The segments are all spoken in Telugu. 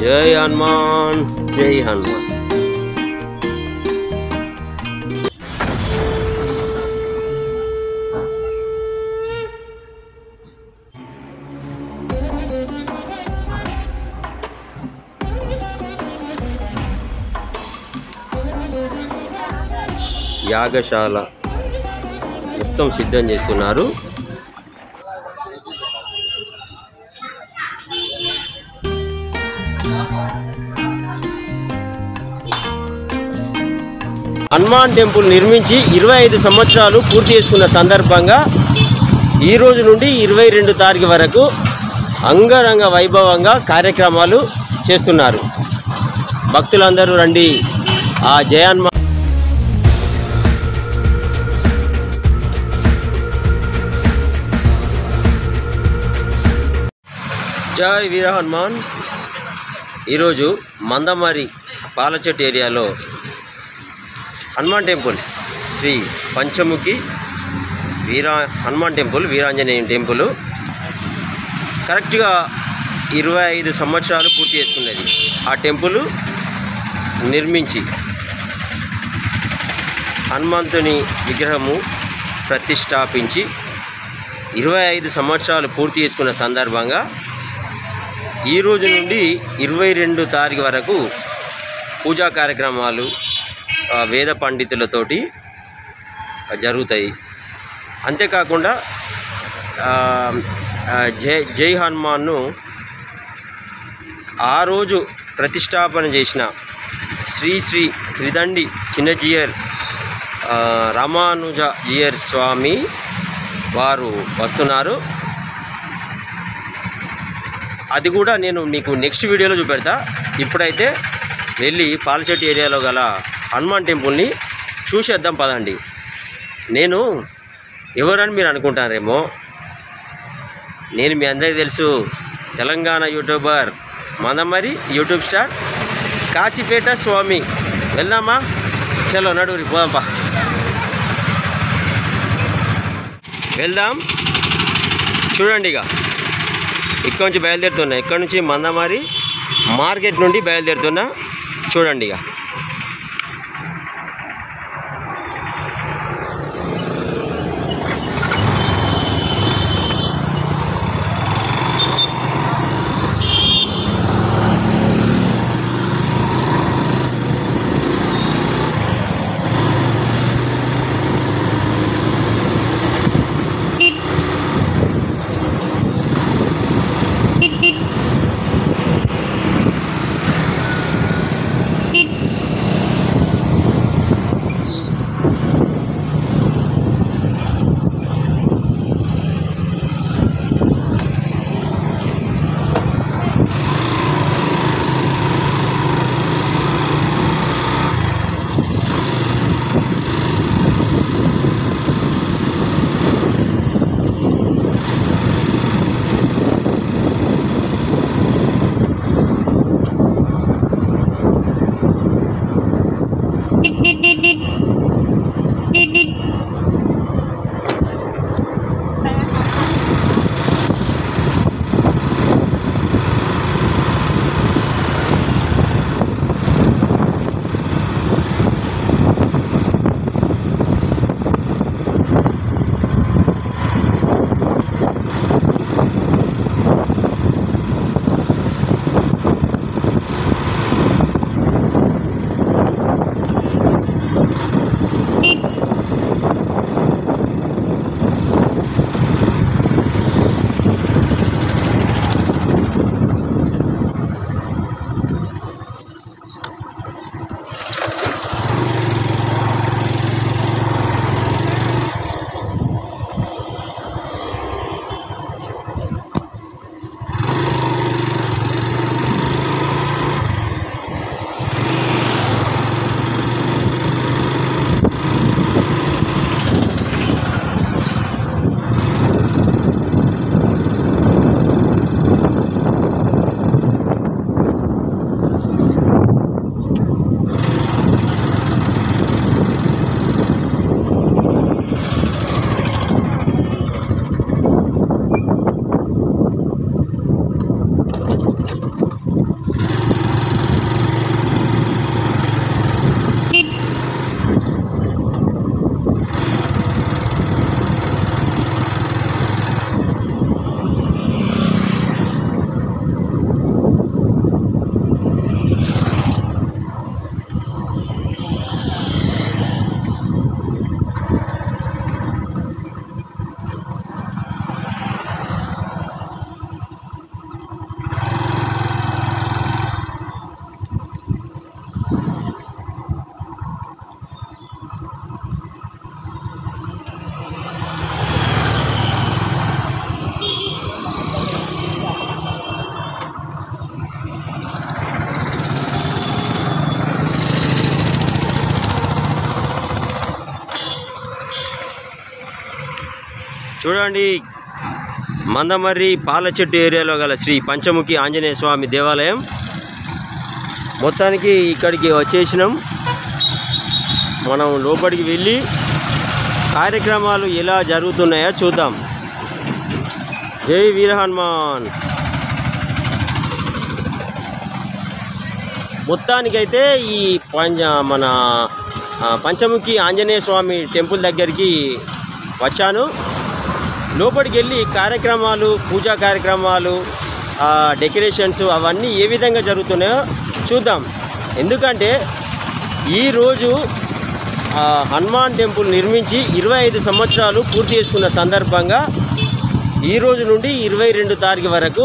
జై హనుమాన్, జై హనుమాన్. యాగశాల మొత్తం సిద్ధం చేస్తున్నారు. హనుమాన్ టెంపుల్ నిర్మించి 25 సంవత్సరాలు పూర్తి చేసుకున్న సందర్భంగా ఈ రోజు నుండి 22 తారీఖు వరకు అంగరంగ వైభవంగా కార్యక్రమాలు చేస్తున్నారు. భక్తులందరూ రండి. ఆ జై హనుమాన్. జై వీర హనుమాన్. ఈరోజు మందమరి పాలచెట్టు ఏరియాలో Hanuman temple, Shri Panchamukhi Hanuman temple, Veeranjaneya temple కరెక్ట్గా 25 సంవత్సరాలు పూర్తి చేసుకున్నది. ఆ టెంపుల్ నిర్మించి హనుమంతుని విగ్రహము ప్రతిష్టాపించి 25 సంవత్సరాలు పూర్తి చేసుకున్న సందర్భంగా ఈ రోజు నుండి 22 తారీఖు వరకు పూజా కార్యక్రమాలు వేద పండితులతోటి జరుగుతాయి. అంతేకాకుండా జై హనుమాన్ను ఆ రోజు ప్రతిష్టాపన చేసిన శ్రీ శ్రీ త్రిదండి చిన్నజీయర్ రామానుజీయర్ స్వామి వారు వస్తున్నారు. అది కూడా నేను మీకు నెక్స్ట్ వీడియోలో చూపెడతా. ఇప్పుడైతే వెళ్ళి పాలచెట్టు ఏరియాలో గల హనుమాన్ టెంపుల్ని చూసేద్దాం పదండి. నేను ఎవరని మీరు అనుకుంటారేమో, నేను మీ అందరికీ తెలుసు, Telangana YouTuber, Mandamarri YouTube star Kasipet Swamy. వెళ్దామా? చలో నడువురి పోదాంపా. వెళ్దాం. చూడండి, ఇక్కడ నుంచి బయలుదేరుతున్నా. ఇక్కడ నుంచి మందమరి మార్కెట్ నుండి బయలుదేరుతున్నా. చూడండి. చూడండి, మందమర్రి పాలచెట్టు ఏరియాలో గల శ్రీ పంచముఖి ఆంజనేయ స్వామి దేవాలయం. మొత్తానికి ఇక్కడికి వచ్చేసినాం. మనం లోపలికి వెళ్ళి కార్యక్రమాలు ఎలా జరుగుతున్నాయో చూద్దాం. జై వీర హనుమాన్. మొత్తానికైతే ఈ మన పంచముఖి ఆంజనేయ స్వామి టెంపుల్ దగ్గరికి వచ్చాను. లోపలికి వెళ్ళి కార్యక్రమాలు, పూజా కార్యక్రమాలు, డెకరేషన్స్ అవన్నీ ఏ విధంగా జరుగుతున్నాయో చూద్దాం. ఎందుకంటే ఈరోజు హనుమాన్ టెంపుల్ నిర్మించి 25 సంవత్సరాలు పూర్తి చేసుకున్న సందర్భంగా ఈరోజు నుండి 22 తారీఖు వరకు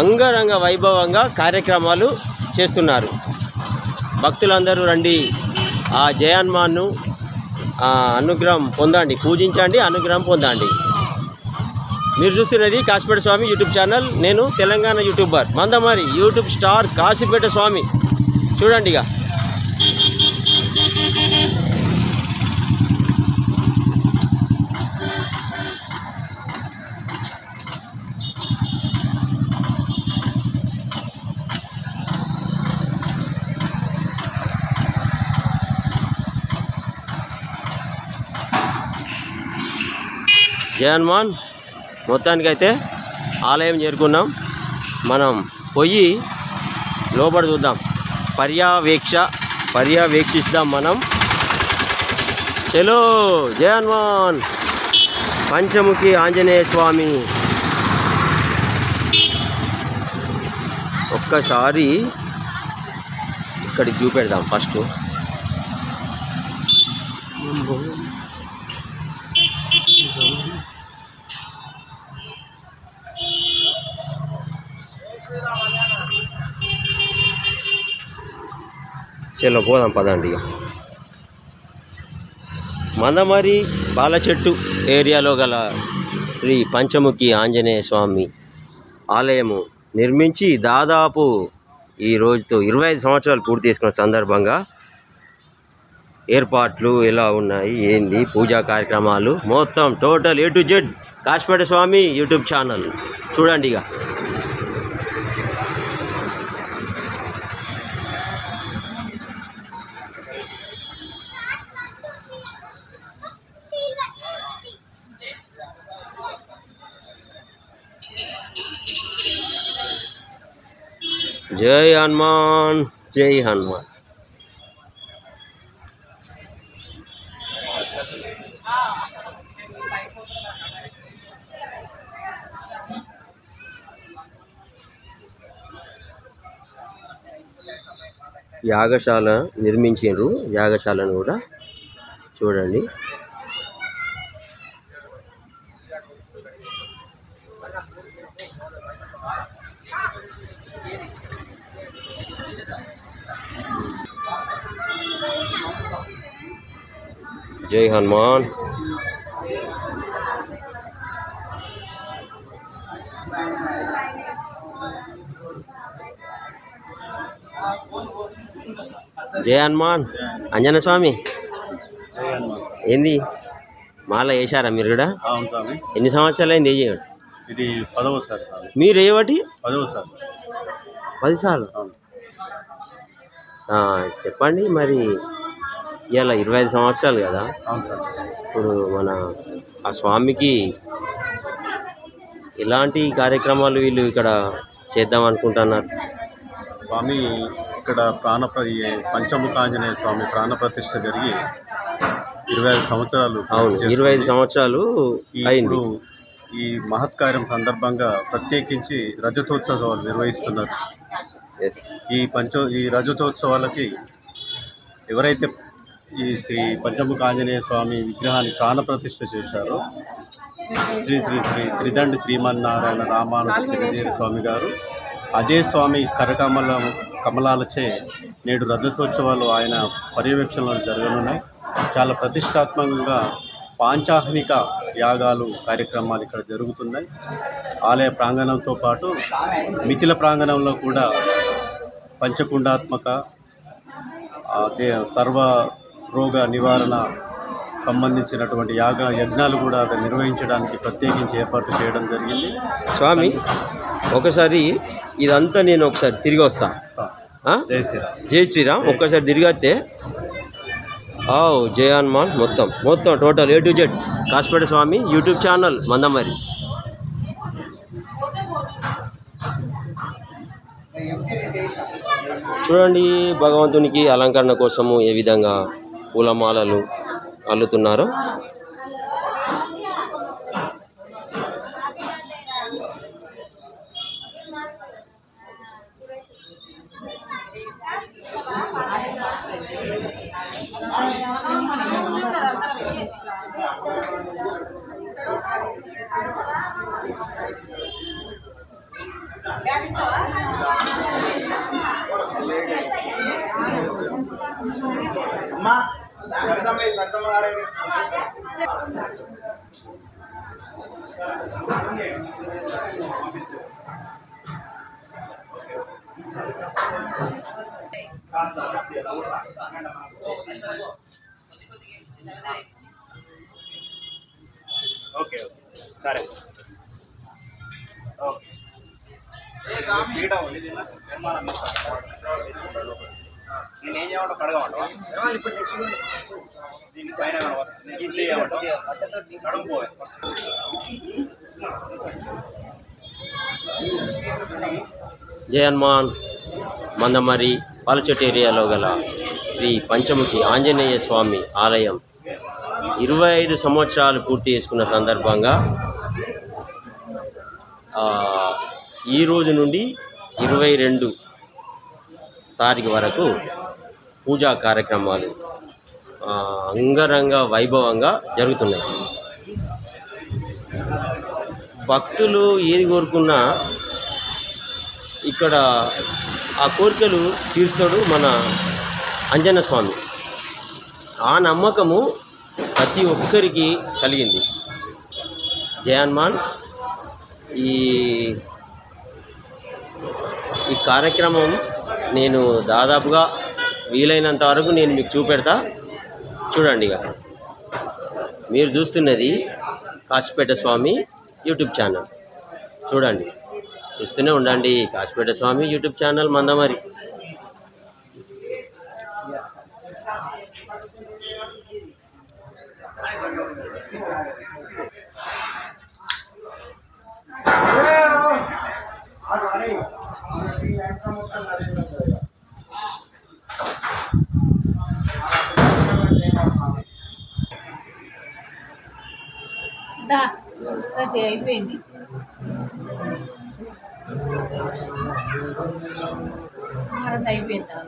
అంగరంగ వైభవంగా కార్యక్రమాలు చేస్తున్నారు. భక్తులందరూ రండి, ఆ జయ హనుమాన్ను అనుగ్రహం పొందండి, పూజించండి, అనుగ్రహం పొందండి. మీరు చూస్తున్నది కాశీపేట స్వామి యూట్యూబ్ ఛానల్. నేను Telangana YouTuber Mandamarri YouTube star Kasipet Swamy. చూడండి ఇక జయ హనుమాన్. మొత్తానికైతే ఆలయం చేరుకున్నాం. మనం పోయి లోపల చూద్దాం, పర్యవేక్షిస్తాం మనం. చలో జయ హనుమాన్. పంచముఖి ఆంజనేయ స్వామి. ఒక్కసారి ఇక్కడికి చూపెడదాం ఫస్ట్. చలో పోదాం పదండి. ఇక మందమరి పాలచెట్టు ఏరియాలో గల శ్రీ పంచముఖి ఆంజనేయ స్వామి ఆలయము నిర్మించి దాదాపు ఈ రోజుతో 25 సంవత్సరాలు పూర్తి చేసుకున్న సందర్భంగా ఏర్పాట్లు ఎలా ఉన్నాయి, ఏంది, పూజా కార్యక్రమాలు మొత్తం total A to Z Kasipet Swamy YouTube channel. చూడండి ఇక జై హనుమాన్, జై హనుమాన్. యాగశాల నిర్మించారు. యాగశాలను కూడా చూడండి. జై హనుమాన్. జై హనుమాన్. అంజన స్వామి ఏంది మాల వేశారా మీరు కూడా? ఎన్ని సంవత్సరాలు అయింది వేయడం? ఇది 10వ సార్. మీరు ఏవటి 10వ సార్? 10 సార్లు. చెప్పండి మరి, ఇవాళ 25 సంవత్సరాలు కదా. ఇప్పుడు మన ఆ స్వామికి ఎలాంటి కార్యక్రమాలు వీళ్ళు ఇక్కడ చేద్దాం అనుకుంటున్నారు? స్వామి ఇక్కడ పంచముఖాంజనేయ స్వామి ప్రాణప్రతిష్ఠ జరిగి 25 సంవత్సరాలు. అవును, 25 సంవత్సరాలు అయింది. ఈ మహత్కార్యం సందర్భంగా ప్రత్యేకించి రజతోత్సవాలు నిర్వహిస్తున్నారు. ఈ రజతోత్సవాలకి ఎవరైతే ఈ శ్రీ పంచముఖ ఆంజనేయ స్వామి విగ్రహాన్ని ప్రాణప్రతిష్ఠ చేశారో శ్రీ శ్రీ శ్రీ త్రిదండి శ్రీమన్నారాయణ రామానుజ చిరంజీవి స్వామి గారు, అదే స్వామి కమలాలచే నేడు రజతోత్సవాలు ఆయన పర్యవేక్షణలో జరగనున్నాయి. చాలా ప్రతిష్టాత్మకంగా పాంచాహ్నిక యాగాలు కార్యక్రమాలు ఇక్కడ జరుగుతున్నాయి. ఆలయ ప్రాంగణంతో పాటు మిథిల ప్రాంగణంలో కూడా పంచకుండాత్మక సర్వ రోగ నివారణ సంబంధించినటువంటి యజ్ఞాలు కూడా అక్కడ నిర్వహించడానికి ప్రత్యేకించి ఏర్పాటు చేయడం జరిగింది. స్వామి ఒకసారి ఇదంతా నేను ఒకసారి తిరిగి వస్తా. జై శ్రీరామ్. జై శ్రీరామ్. ఒక్కసారి తిరిగి వస్తే జై హనుమాన్ మొత్తం total A to Z Kasipeta Swami YouTube channel Mandamarri. చూడండి భగవంతునికి అలంకరణ కోసము ఏ విధంగా పూలమాలలు అల్లుతున్నారో. ఓకే సరే ఓకే నేనేం చేయమంటా కడగమంటా దీని పైన జై హనుమాన్. మందమరి పాలచెట్టు ఏరియాలో గల శ్రీ పంచముఖి ఆంజనేయ స్వామి ఆలయం 25 సంవత్సరాలు పూర్తి చేసుకున్న సందర్భంగా ఈ రోజు నుండి 22 తారీఖు వరకు పూజా కార్యక్రమాలు అంగరంగ వైభవంగా జరుగుతున్నాయి. భక్తులు ఏది కోరుకున్నా ఇక్కడ ఆ కోరికలు తీరుస్తాడు మన ఆంజనేయ స్వామి. ఆ నమ్మకము ప్రతి ఒక్కరికి కలిగింది. జై హనుమాన్. ఈ కార్యక్రమం నేను దాదాపుగా వీలైనంత వరకు నేను మీకు చూపెడతా. చూడండి. ఇక మీరు చూస్తున్నది కాసిపేట స్వామి యూట్యూబ్ ఛానల్. చూడండి, చూస్తూనే ఉండండి. Kasipet Swami YouTube channel Mandamarri. అయిపోయింది. భారత్ అయిపోయిందా?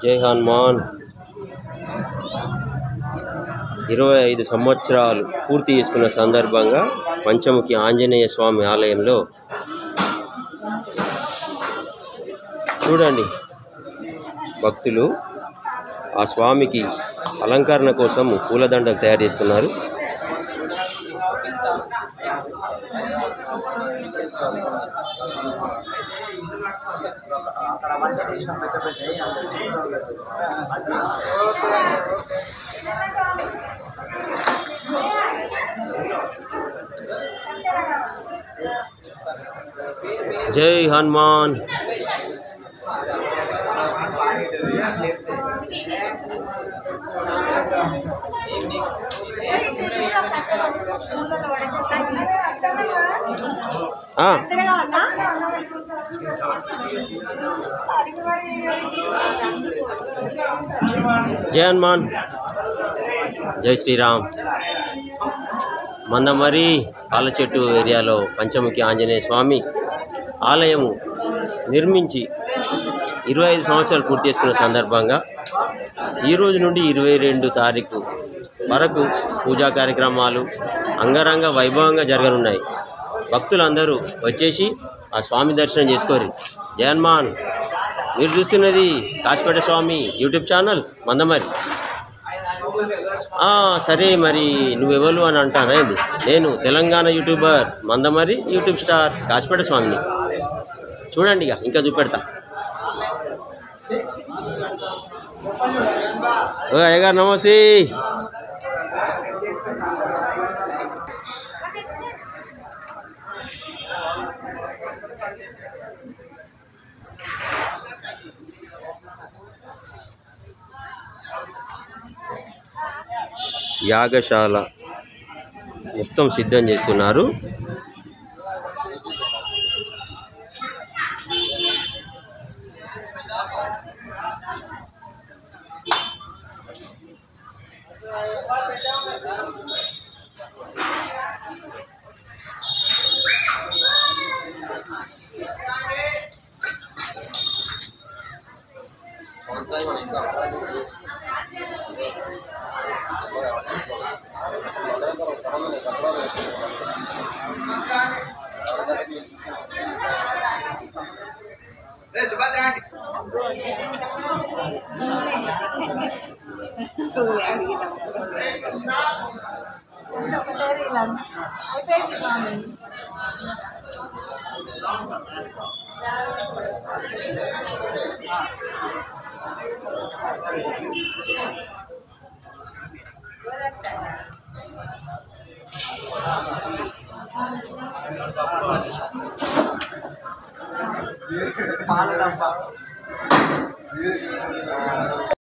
జై హనుమాన్. 25 సంవత్సరాలు పూర్తి చేసుకున్న సందర్భంగా పంచముఖి ఆంజనేయ స్వామి ఆలయంలో చూడండి భక్తులు ఆ స్వామికి అలంకరణ కోసం పూలదండలు తయారు చేస్తున్నారు. జై హనుమాన్. జై హనుమాన్. జై శ్రీరామ్. మందమరి పాలచెట్టు ఏరియాలో పంచముఖి ఆంజనేయ స్వామి ఆలయము నిర్మించి 25 సంవత్సరాలు పూర్తి చేసుకున్న సందర్భంగా ఈరోజు నుండి 22 తారీఖు వరకు పూజా కార్యక్రమాలు అంగరంగ వైభవంగా జరగనున్నాయి. భక్తులందరూ వచ్చేసి ఆ స్వామి దర్శనం చేసుకోరు. జై హనుమాన్. మీరు చూస్తున్నది కాశీపేట స్వామి యూట్యూబ్ ఛానల్ మందమరి. సరే, మరి నువ్వెవరు అని అంటారా? ఏంది, నేను Telangana YouTuber Mandamarri YouTube star Kasipeta స్వామిని. చూడండి, ఇంకా చూపెడతా. అయ్యగారు నమస్తే. యాగశాల మొత్తం సిద్ధం చేస్తున్నారు.